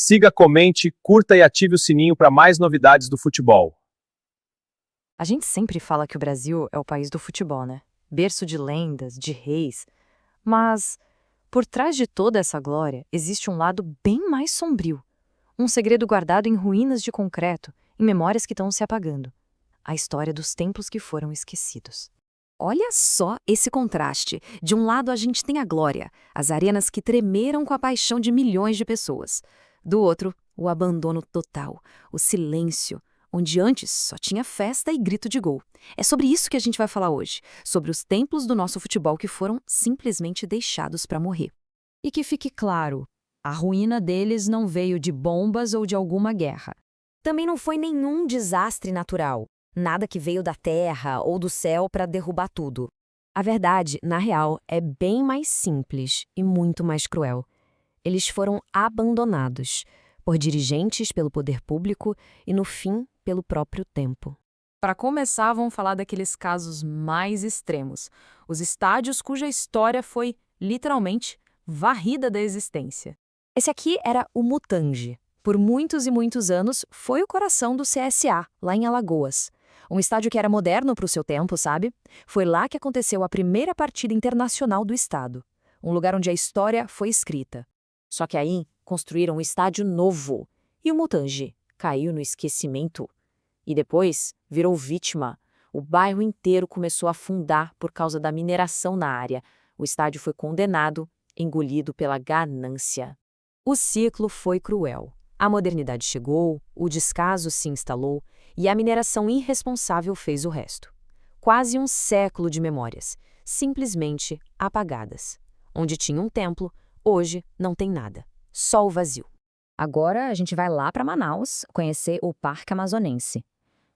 Siga, comente, curta e ative o sininho para mais novidades do futebol. A gente sempre fala que o Brasil é o país do futebol, né? Berço de lendas, de reis. Mas, por trás de toda essa glória, existe um lado bem mais sombrio. Um segredo guardado em ruínas de concreto, em memórias que estão se apagando. A história dos templos que foram esquecidos. Olha só esse contraste. De um lado, a gente tem a glória, as arenas que tremeram com a paixão de milhões de pessoas. Do outro, o abandono total, o silêncio, onde antes só tinha festa e grito de gol. É sobre isso que a gente vai falar hoje, sobre os templos do nosso futebol que foram simplesmente deixados para morrer. E que fique claro, a ruína deles não veio de bombas ou de alguma guerra. Também não foi nenhum desastre natural, nada que veio da terra ou do céu para derrubar tudo. A verdade, na real, é bem mais simples e muito mais cruel. Eles foram abandonados por dirigentes, pelo poder público e, no fim, pelo próprio tempo. Para começar, vamos falar daqueles casos mais extremos, os estádios cuja história foi, literalmente, varrida da existência. Esse aqui era o Mutange. Por muitos e muitos anos, foi o coração do CSA, lá em Alagoas. Um estádio que era moderno para o seu tempo, sabe? Foi lá que aconteceu a primeira partida internacional do estado. Um lugar onde a história foi escrita. Só que aí, construíram um estádio novo. E o Mutange caiu no esquecimento. E depois, virou vítima. O bairro inteiro começou a afundar por causa da mineração na área. O estádio foi condenado, engolido pela ganância. O ciclo foi cruel. A modernidade chegou, o descaso se instalou e a mineração irresponsável fez o resto. Quase um século de memórias, simplesmente apagadas. Onde tinha um templo, hoje não tem nada, só o vazio. Agora a gente vai lá para Manaus conhecer o Parque Amazonense.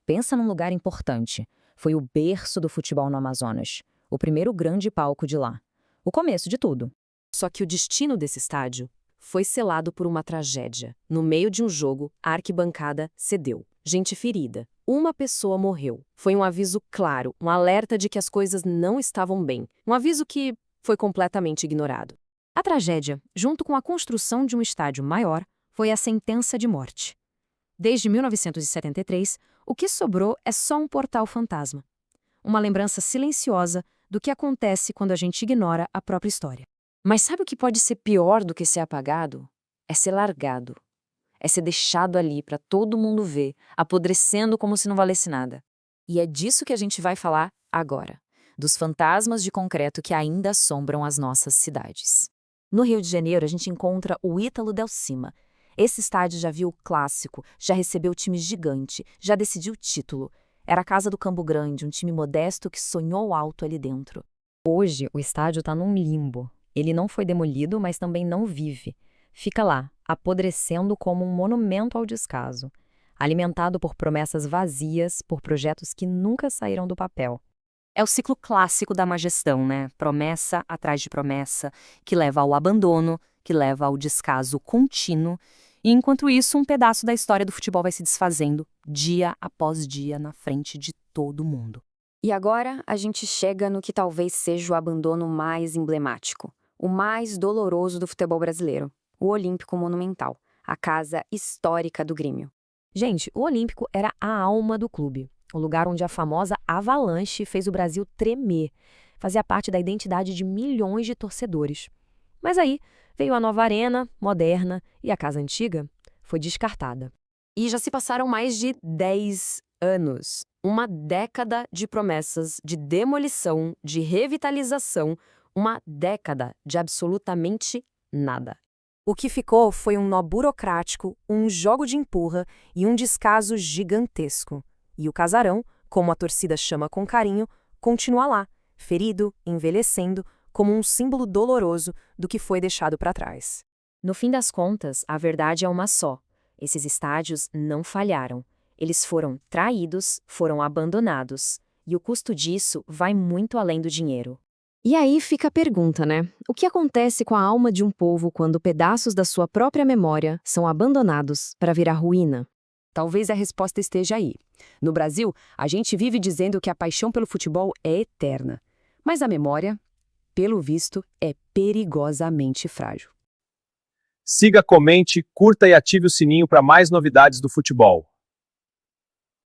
Pensa num lugar importante. Foi o berço do futebol no Amazonas, o primeiro grande palco de lá. O começo de tudo. Só que o destino desse estádio foi selado por uma tragédia. No meio de um jogo, a arquibancada cedeu. Gente ferida. Uma pessoa morreu. Foi um aviso claro, um alerta de que as coisas não estavam bem. Um aviso que foi completamente ignorado. A tragédia, junto com a construção de um estádio maior, foi a sentença de morte. Desde 1973, o que sobrou é só um portal fantasma. Uma lembrança silenciosa do que acontece quando a gente ignora a própria história. Mas sabe o que pode ser pior do que ser apagado? É ser largado. É ser deixado ali para todo mundo ver, apodrecendo como se não valesse nada. E é disso que a gente vai falar agora. Dos fantasmas de concreto que ainda assombram as nossas cidades. No Rio de Janeiro, a gente encontra o Ítalo Del Cima. Esse estádio já viu o clássico, já recebeu time gigante, já decidiu o título. Era a casa do Campo Grande, um time modesto que sonhou alto ali dentro. Hoje, o estádio está num limbo. Ele não foi demolido, mas também não vive. Fica lá, apodrecendo como um monumento ao descaso, alimentado por promessas vazias, por projetos que nunca saíram do papel. É o ciclo clássico da má gestão, né? Promessa atrás de promessa, que leva ao abandono, que leva ao descaso contínuo. E enquanto isso, um pedaço da história do futebol vai se desfazendo, dia após dia, na frente de todo mundo. E agora a gente chega no que talvez seja o abandono mais emblemático, o mais doloroso do futebol brasileiro, o Olímpico Monumental, a casa histórica do Grêmio. Gente, o Olímpico era a alma do clube, o lugar onde a famosa avalanche fez o Brasil tremer, fazia parte da identidade de milhões de torcedores. Mas aí veio a nova arena, moderna, e a casa antiga foi descartada. E já se passaram mais de 10 anos. Uma década de promessas, de demolição, de revitalização, uma década de absolutamente nada. O que ficou foi um nó burocrático, um jogo de empurra e um descaso gigantesco. E o casarão, como a torcida chama com carinho, continua lá, ferido, envelhecendo, como um símbolo doloroso do que foi deixado para trás. No fim das contas, a verdade é uma só. Esses estádios não falharam. Eles foram traídos, foram abandonados. E o custo disso vai muito além do dinheiro. E aí fica a pergunta, né? O que acontece com a alma de um povo quando pedaços da sua própria memória são abandonados para virar ruína? Talvez a resposta esteja aí. No Brasil, a gente vive dizendo que a paixão pelo futebol é eterna. Mas a memória, pelo visto, é perigosamente frágil. Siga, comente, curta e ative o sininho para mais novidades do futebol.